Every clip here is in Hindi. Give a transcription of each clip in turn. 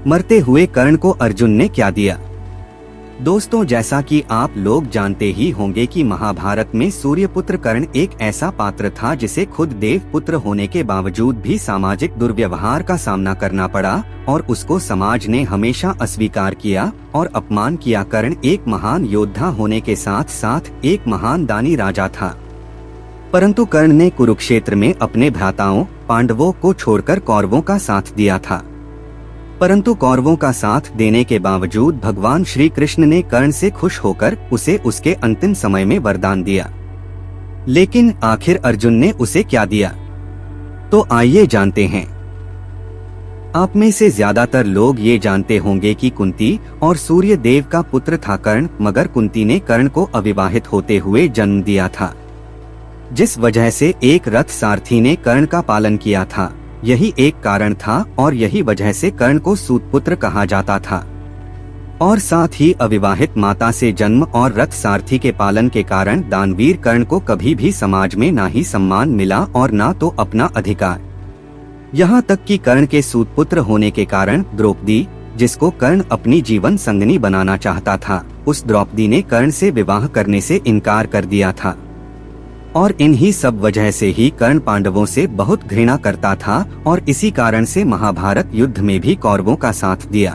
मरते हुए कर्ण को अर्जुन ने क्या दिया। दोस्तों, जैसा कि आप लोग जानते ही होंगे कि महाभारत में सूर्यपुत्र कर्ण एक ऐसा पात्र था जिसे खुद देव पुत्र होने के बावजूद भी सामाजिक दुर्व्यवहार का सामना करना पड़ा और उसको समाज ने हमेशा अस्वीकार किया और अपमान किया। कर्ण एक महान योद्धा होने के साथ साथ एक महान दानी राजा था, परंतु कर्ण ने कुरुक्षेत्र में अपने भ्राताओं पांडवों को छोड़कर कौरवों का साथ दिया था। परंतु कौरवों का साथ देने के बावजूद भगवान श्री कृष्ण ने कर्ण से खुश होकर उसे उसके अंतिम समय में वरदान दिया। लेकिन आखिर अर्जुन ने उसे क्या दिया, तो आइए जानते हैं। आप में से ज्यादातर लोग ये जानते होंगे कि कुंती और सूर्य देव का पुत्र था कर्ण, मगर कुंती ने कर्ण को अविवाहित होते हुए जन्म दिया था, जिस वजह से एक रथ सारथी ने कर्ण का पालन किया था। यही एक कारण था और यही वजह से कर्ण को सूतपुत्र कहा जाता था। और साथ ही अविवाहित माता से जन्म और रथ सारथी के पालन के कारण दानवीर कर्ण को कभी भी समाज में ना ही सम्मान मिला और ना तो अपना अधिकार। यहाँ तक कि कर्ण के सूतपुत्र होने के कारण द्रौपदी, जिसको कर्ण अपनी जीवन संगनी बनाना चाहता था, उस द्रौपदी ने कर्ण से विवाह करने से इनकार कर दिया था। और इन्हीं सब वजह से ही कर्ण पांडवों से बहुत घृणा करता था और इसी कारण से महाभारत युद्ध में भी कौरवों का साथ दिया।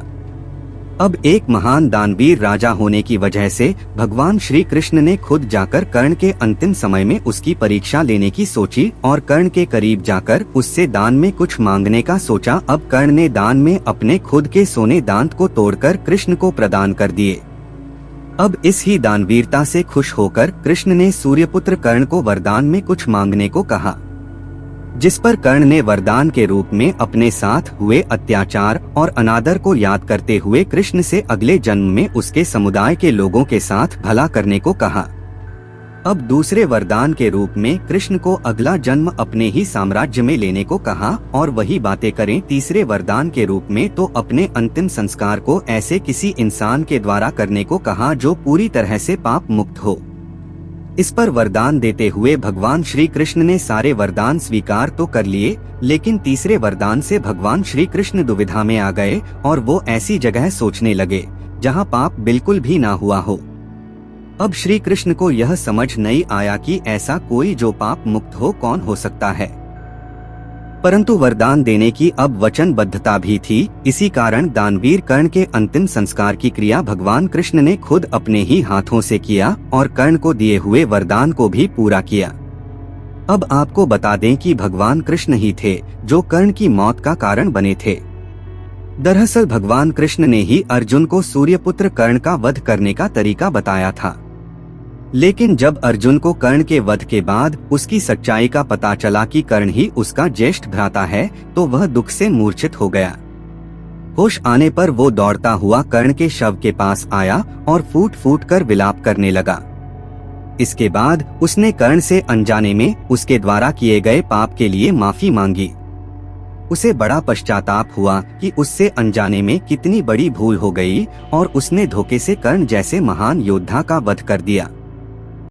अब एक महान दानवीर राजा होने की वजह से भगवान श्री कृष्ण ने खुद जाकर कर्ण के अंतिम समय में उसकी परीक्षा लेने की सोची और कर्ण के करीब जाकर उससे दान में कुछ मांगने का सोचा। अब कर्ण ने दान में अपने खुद के सोने दांत को तोड़कर कृष्ण को प्रदान कर दिए। अब इस ही दानवीरता से खुश होकर कृष्ण ने सूर्यपुत्र कर्ण को वरदान में कुछ मांगने को कहा, जिस पर कर्ण ने वरदान के रूप में अपने साथ हुए अत्याचार और अनादर को याद करते हुए कृष्ण से अगले जन्म में उसके समुदाय के लोगों के साथ भला करने को कहा। अब दूसरे वरदान के रूप में कृष्ण को अगला जन्म अपने ही साम्राज्य में लेने को कहा और वही बातें करें तीसरे वरदान के रूप में तो अपने अंतिम संस्कार को ऐसे किसी इंसान के द्वारा करने को कहा जो पूरी तरह से पाप मुक्त हो। इस पर वरदान देते हुए भगवान श्री कृष्ण ने सारे वरदान स्वीकार तो कर लिए, लेकिन तीसरे वरदान से भगवान श्री कृष्ण दुविधा में आ गए और वो ऐसी जगह सोचने लगे जहाँ पाप बिल्कुल भी ना हुआ हो। अब श्री कृष्ण को यह समझ नहीं आया कि ऐसा कोई जो पाप मुक्त हो कौन हो सकता है, परंतु वरदान देने की अब वचनबद्धता भी थी। इसी कारण दानवीर कर्ण के अंतिम संस्कार की क्रिया भगवान कृष्ण ने खुद अपने ही हाथों से किया और कर्ण को दिए हुए वरदान को भी पूरा किया। अब आपको बता दें कि भगवान कृष्ण ही थे जो कर्ण की मौत का कारण बने थे। दरअसल भगवान कृष्ण ने ही अर्जुन को सूर्यपुत्र कर्ण का वध करने का तरीका बताया था, लेकिन जब अर्जुन को कर्ण के वध के बाद उसकी सच्चाई का पता चला कि कर्ण ही उसका ज्येष्ठ भ्राता है, तो वह दुख से मूर्छित हो गया। होश आने पर वो दौड़ता हुआ कर्ण के शव के पास आया और फूट फूट कर विलाप करने लगा। इसके बाद उसने कर्ण से अनजाने में उसके द्वारा किए गए पाप के लिए माफी मांगी। उसे बड़ा पश्चाताप हुआ कि उससे अनजाने में कितनी बड़ी भूल हो गई और उसने धोखे से कर्ण जैसे महान योद्धा का वध कर दिया।